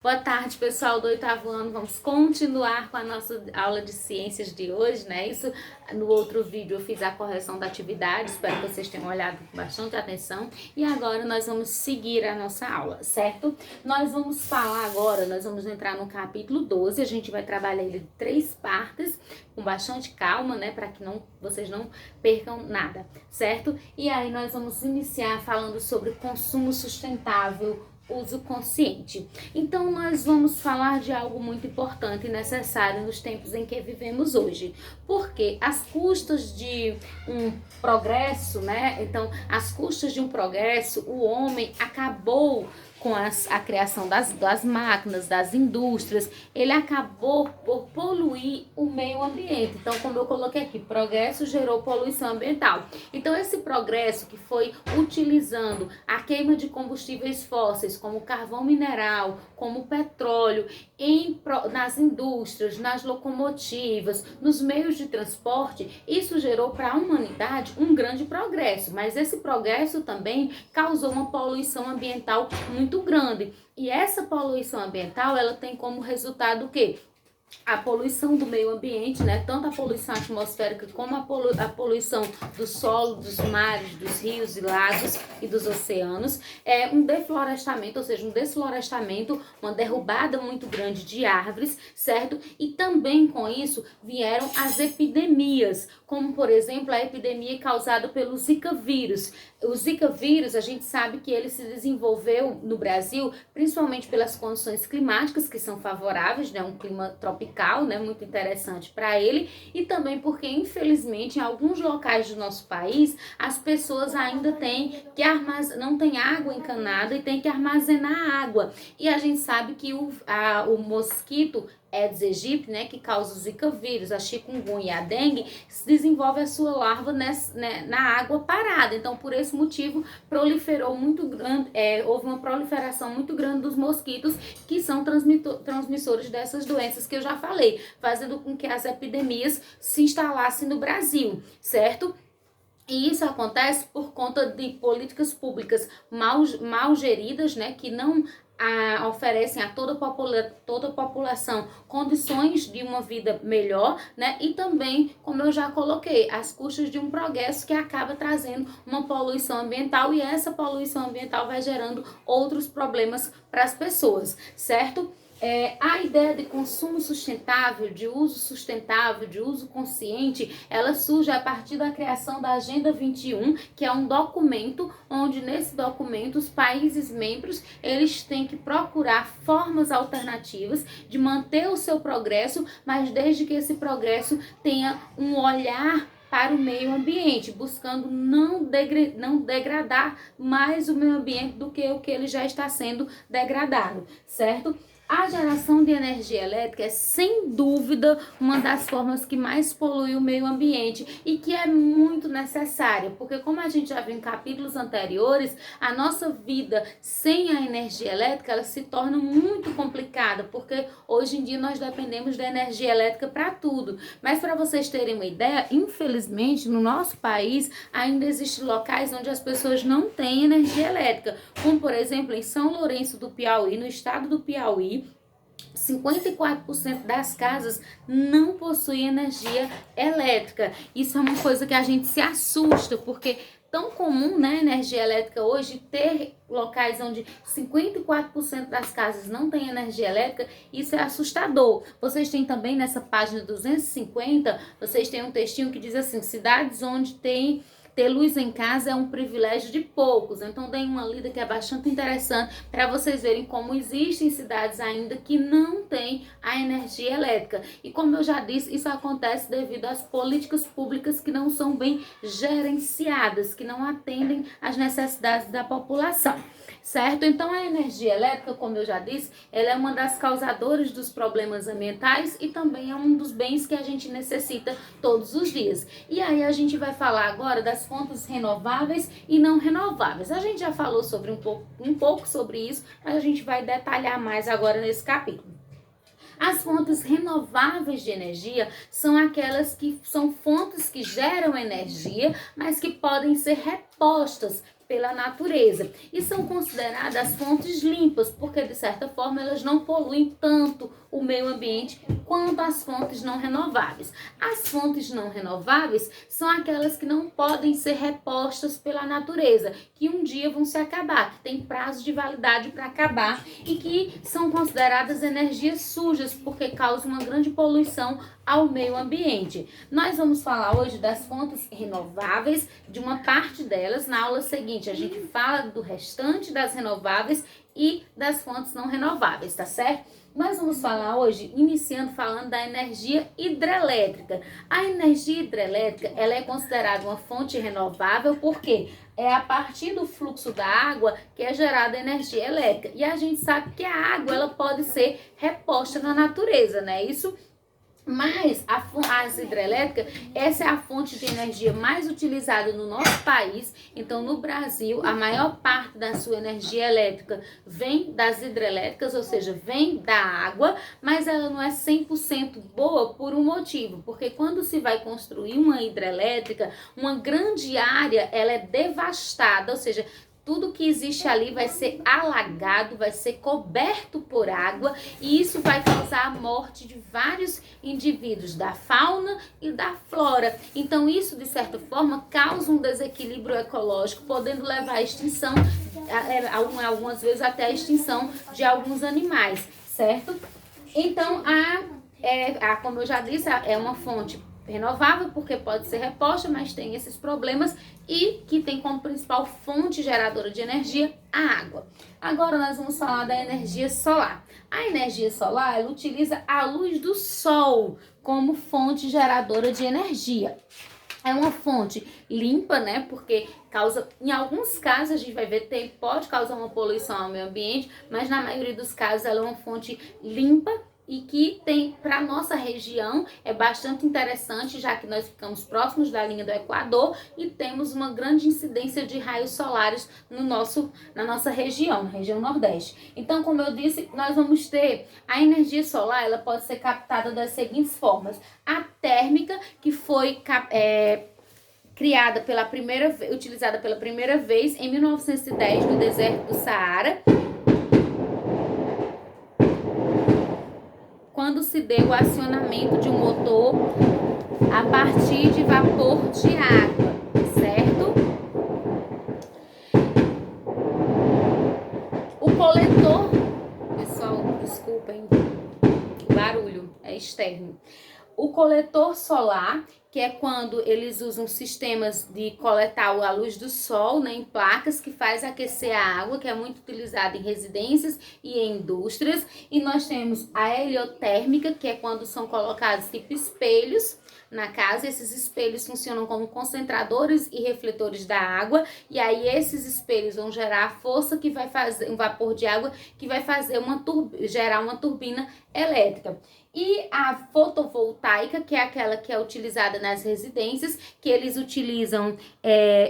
Boa tarde, pessoal do oitavo ano. Vamos continuar com a nossa aula de ciências de hoje, né? Isso, no outro vídeo eu fiz a correção da atividade, espero que vocês tenham olhado com bastante atenção. E agora nós vamos seguir a nossa aula, certo? Nós vamos falar agora, nós vamos entrar no capítulo 12, a gente vai trabalhar ele de 3 partes, com bastante calma, né? Para que vocês não percam nada, certo? E aí nós vamos iniciar falando sobre consumo sustentável, uso consciente. Então nós vamos falar de algo muito importante e necessário nos tempos em que vivemos hoje, porque às custas de um progresso, né? Então, às custas de um progresso, o homem acabou com a criação das máquinas, das indústrias, ele acabou por poluir o meio ambiente. Então, como eu coloquei aqui, progresso gerou poluição ambiental. Então, esse progresso que foi utilizando a queima de combustíveis fósseis, como carvão mineral, como petróleo, nas indústrias, nas locomotivas, nos meios de transporte, isso gerou para a humanidade um grande progresso, mas esse progresso também causou uma poluição ambiental muito grande. E essa poluição ambiental, ela tem como resultado o quê? A poluição do meio ambiente, né? Tanto a poluição atmosférica como a poluição do solo, dos mares, dos rios e lagos e dos oceanos, um deflorestamento, ou seja, um desflorestamento, uma derrubada muito grande de árvores, certo? E também com isso vieram as epidemias, como por exemplo a epidemia causada pelo Zika vírus. O Zika vírus, a gente sabe que ele se desenvolveu no Brasil, principalmente pelas condições climáticas que são favoráveis, né? Um clima tropical, né? Muito interessante para ele, e também porque, infelizmente, em alguns locais do nosso país, as pessoas ainda não têm água encanada e têm que armazenar água. E a gente sabe que o mosquito Aedes aegypti, né, que causa o Zika vírus, a chikungunya e a dengue, desenvolve a sua larva na água parada. Então, por esse motivo, houve uma proliferação muito grande dos mosquitos, que são transmissores dessas doenças que eu já falei, fazendo com que as epidemias se instalassem no Brasil, certo? E isso acontece por conta de políticas públicas mal geridas, né, que não oferecem a toda a população condições de uma vida melhor, né? E também, como eu já coloquei, às custas de um progresso que acaba trazendo uma poluição ambiental, e essa poluição ambiental vai gerando outros problemas para as pessoas, certo? A ideia de consumo sustentável, de uso consciente, ela surge a partir da criação da Agenda 21, que é um documento onde, nesse documento, os países membros, eles têm que procurar formas alternativas de manter o seu progresso, mas desde que esse progresso tenha um olhar para o meio ambiente, buscando não degradar mais o meio ambiente do que o que ele já está sendo degradado, certo? A geração de energia elétrica é, sem dúvida, uma das formas que mais polui o meio ambiente e que é muito necessária, porque, como a gente já viu em capítulos anteriores, a nossa vida sem a energia elétrica, ela se torna muito complicada, porque hoje em dia nós dependemos da energia elétrica para tudo. Mas, para vocês terem uma ideia, infelizmente, no nosso país ainda existem locais onde as pessoas não têm energia elétrica, como, por exemplo, em São Lourenço do Piauí, no estado do Piauí, 54% das casas não possuem energia elétrica. Isso é uma coisa que a gente se assusta, porque tão comum, né, energia elétrica hoje, ter locais onde 54% das casas não tem energia elétrica, isso é assustador. Vocês têm também nessa página 250, vocês têm um textinho que diz assim: cidades onde ter luz em casa é um privilégio de poucos. Então, deem uma lida que é bastante interessante para vocês verem como existem cidades ainda que não têm a energia elétrica. E como eu já disse, isso acontece devido às políticas públicas que não são bem gerenciadas, que não atendem às necessidades da população, certo? Então, a energia elétrica, como eu já disse, ela é uma das causadoras dos problemas ambientais e também é um dos bens que a gente necessita todos os dias. E aí a gente vai falar agora das fontes renováveis e não renováveis. A gente já falou sobre um pouco sobre isso, mas a gente vai detalhar mais agora nesse capítulo. As fontes renováveis de energia são aquelas que são fontes que geram energia, mas que podem ser repostas pela natureza. E são consideradas fontes limpas, porque de certa forma elas não poluem tanto o meio ambiente quanto as fontes não renováveis. As fontes não renováveis são aquelas que não podem ser repostas pela natureza, que um dia vão se acabar, que tem prazo de validade para acabar e que são consideradas energias sujas, porque causam uma grande poluição ao meio ambiente. Nós vamos falar hoje das fontes renováveis, de uma parte delas. Na aula seguinte a gente fala do restante das renováveis e das fontes não renováveis, tá certo? Nós vamos falar hoje, iniciando falando da energia hidrelétrica. A energia hidrelétrica, ela é considerada uma fonte renovável porque é a partir do fluxo da água que é gerada a energia elétrica. E a gente sabe que a água, ela pode ser reposta na natureza, não é isso? Mas as hidrelétricas, essa é a fonte de energia mais utilizada no nosso país. Então, no Brasil, a maior parte da sua energia elétrica vem das hidrelétricas, ou seja, vem da água, mas ela não é 100% boa por um motivo, porque quando se vai construir uma hidrelétrica, uma grande área, ela é devastada, ou seja, tudo que existe ali vai ser alagado, vai ser coberto por água e isso vai causar a morte de vários indivíduos da fauna e da flora. Então isso, de certa forma, causa um desequilíbrio ecológico, podendo levar à extinção, algumas vezes até a extinção de alguns animais, certo? Então, como eu já disse, é uma fonte renovável porque pode ser reposta, mas tem esses problemas e que tem como principal fonte geradora de energia a água. Agora nós vamos falar da energia solar. A energia solar, ela utiliza a luz do sol como fonte geradora de energia. É uma fonte limpa, né? Porque causa, em alguns casos a gente vai ver, pode causar uma poluição ao meio ambiente, mas na maioria dos casos ela é uma fonte limpa e que tem, para nossa região, é bastante interessante, já que nós ficamos próximos da linha do Equador e temos uma grande incidência de raios solares na nossa região, na região Nordeste. Então, como eu disse, nós vamos ter a energia solar, ela pode ser captada das seguintes formas. A térmica, que foi utilizada pela primeira vez em 1910 no deserto do Saara, quando se deu o acionamento de um motor a partir de vapor de água, certo? O coletor, pessoal, desculpem, o barulho é externo. O coletor solar, que é quando eles usam sistemas de coletar a luz do sol, né, em placas, que faz aquecer a água, que é muito utilizada em residências e em indústrias. E nós temos a heliotérmica, que é quando são colocados tipo espelhos na casa. Esses espelhos funcionam como concentradores e refletores da água, e aí esses espelhos vão gerar a força que vai fazer um vapor de água que vai fazer gerar uma turbina elétrica. E a fotovoltaica, que é aquela que é utilizada nas residências, que eles utilizam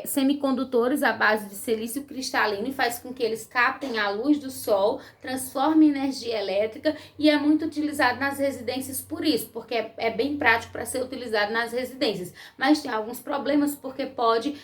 semicondutores à base de silício cristalino e faz com que eles captem a luz do sol, transformem em energia elétrica, e é muito utilizado nas residências por isso, porque é bem prático para ser utilizado nas residências. Mas tem alguns problemas porque pode...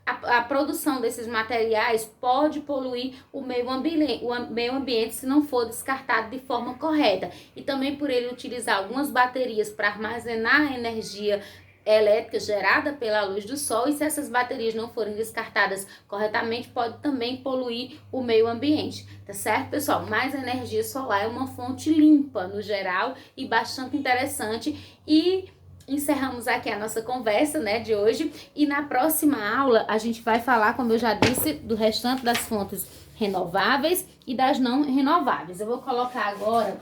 A produção desses materiais pode poluir o meio ambiente se não for descartado de forma correta. E também por ele utilizar algumas baterias para armazenar a energia elétrica gerada pela luz do sol, e se essas baterias não forem descartadas corretamente, pode também poluir o meio ambiente, tá certo, pessoal? Mas a energia solar é uma fonte limpa no geral e bastante interessante. E encerramos aqui a nossa conversa, né, de hoje, e na próxima aula a gente vai falar, como eu já disse, do restante das fontes renováveis e das não renováveis. Eu vou colocar agora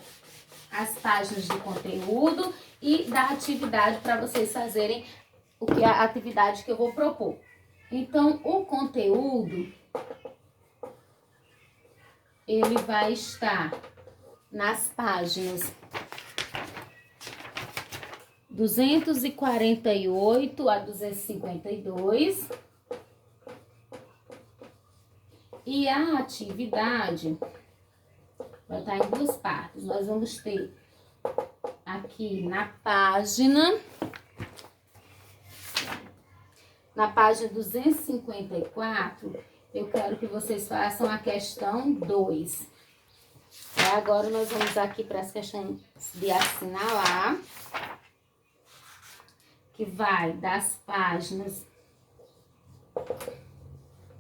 as páginas de conteúdo e da atividade para vocês fazerem a atividade que eu vou propor. Então, o conteúdo, ele vai estar nas páginas 248 a 252, e a atividade vai estar em duas partes. Nós vamos ter aqui na página na página 254, eu quero que vocês façam a questão 2. Agora nós vamos aqui para as questões de assinalar, que vai das páginas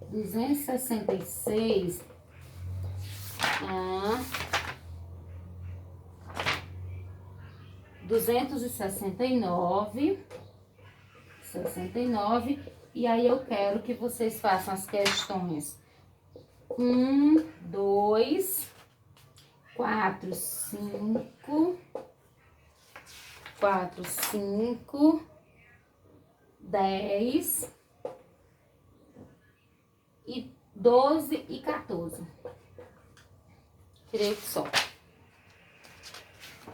266 a 269, e aí eu quero que vocês façam as questões 1, 2, 4, 5, 10 e 12 e 14. Tirei só.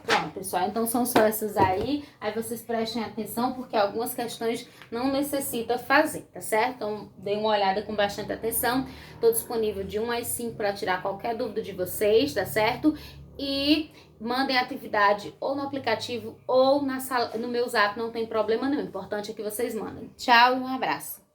Pronto, pessoal, então são só essas aí vocês prestem atenção, porque algumas questões não necessita fazer, tá certo? Então, dê uma olhada com bastante atenção. Tô disponível de 1 às 5 para tirar qualquer dúvida de vocês, tá certo? E mandem a atividade ou no aplicativo ou na sala, no meu zap, não tem problema nenhum. O importante é que vocês mandem. Tchau e um abraço.